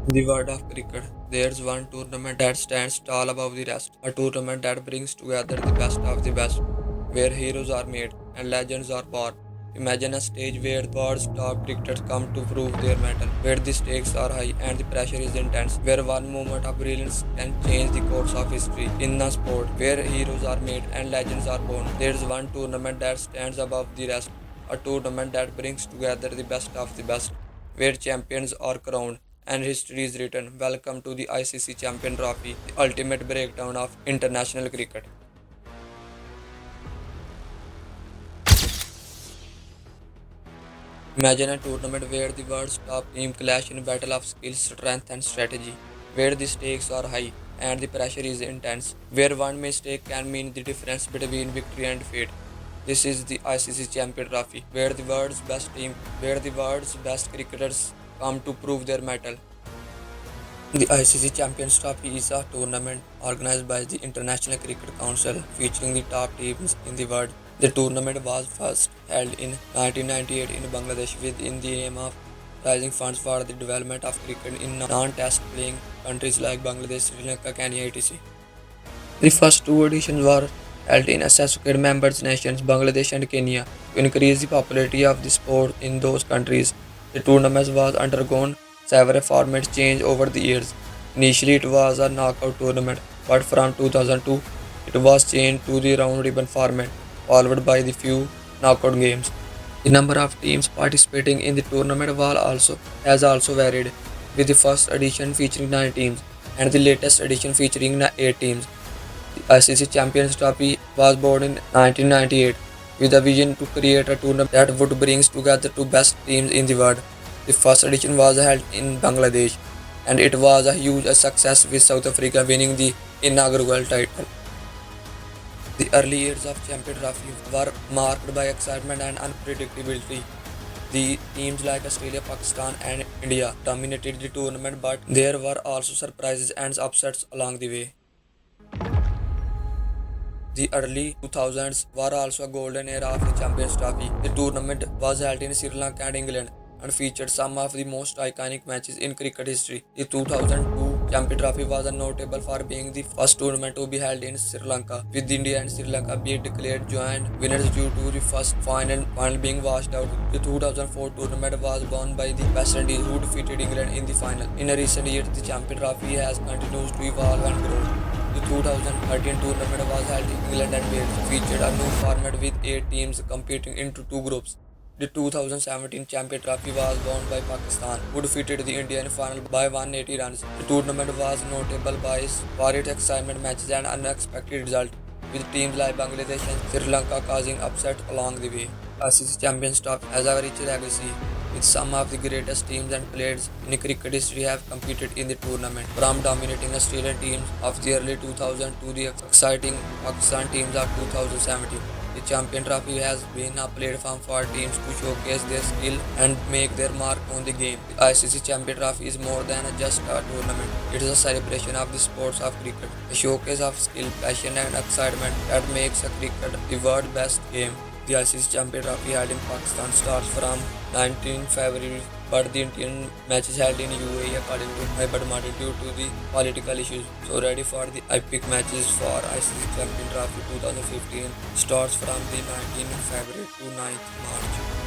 The world of cricket. There's one tournament that stands tall above the rest. A tournament that brings together the best of the best, where heroes are made and legends are born. Imagine a stage where the world's top cricketers come to prove their mettle, where the stakes are high and the pressure is intense, where one moment of brilliance can change the course of history. In a sport where heroes are made and legends are born, there's one tournament that stands above the rest, a tournament that brings together the best of the best, where champions are crowned and history is written. Welcome to the ICC Champion Trophy, the ultimate breakdown of international cricket. Imagine a tournament where the world's top team clash in a battle of skill, strength, and strategy, where the stakes are high and the pressure is intense, where one mistake can mean the difference between victory and fate. This is the ICC Champion Trophy, where the world's best cricketers come to prove their mettle. The ICC Champions Trophy is a tournament organized by the International Cricket Council featuring the top teams in the world. The tournament was first held in 1998 in Bangladesh within the aim of raising funds for the development of cricket in non-test playing countries like Bangladesh, Sri Lanka, Kenya, etc. The first two editions were held in associate members nations Bangladesh and Kenya to increase the popularity of the sport in those countries. The tournament was undergone several format change over the years. Initially it was a knockout tournament, but from 2002 it was changed to the round robin format, followed by the few knockout games. The number of teams participating in the tournament has also varied, with the first edition featuring 9 teams and the latest edition featuring 8 teams. The ICC Champions Trophy was born in 1998 with a vision to create a tournament that would bring together the best teams in the world. The first edition was held in Bangladesh and it was a huge success with South Africa winning the inaugural title. The early years of Champion Trophy were marked by excitement and unpredictability. The teams like Australia, Pakistan, and India dominated the tournament, but there were also surprises and upsets along the way. The early 2000s were also a golden era of the Champions Trophy. The tournament was held in Sri Lanka and England and featured some of the most iconic matches in cricket history. The 2002 Champions Trophy was notable for being the first tournament to be held in Sri Lanka, with India and Sri Lanka being declared joint winners due to the first final being washed out. The 2004 tournament was won by the West Indies, who defeated England in the final. In recent years, the Champions Trophy has continued to evolve and grow. The 2013 tournament was held in England and Wales, featured a new format with 8 teams competing into 2 groups. The 2017 Champion Trophy was won by Pakistan, who defeated the Indian final by 180 runs. The tournament was notable for its excitement matches and unexpected results, with teams like Bangladesh and Sri Lanka causing upset along the way. ICC Champions Trophy has a rich legacy, with some of the greatest teams and players in cricket history have competed in the tournament, from dominating Australian teams of the early 2000s to the exciting Pakistan teams of 2017. The Champion Trophy has been a platform for teams to showcase their skill and make their mark on the game. The ICC Champion Trophy is more than just a tournament. It is a celebration of the sports of cricket, a showcase of skill, passion and excitement that makes a cricket the world's best game. The ICC Champion Trophy held in Pakistan starts from 19 February, but the Indian matches held in UAE according to Hyper Martin due to the political issues. So ready for the epic matches for ICC Champion Trophy 2015 starts from the 19th February to 9th March.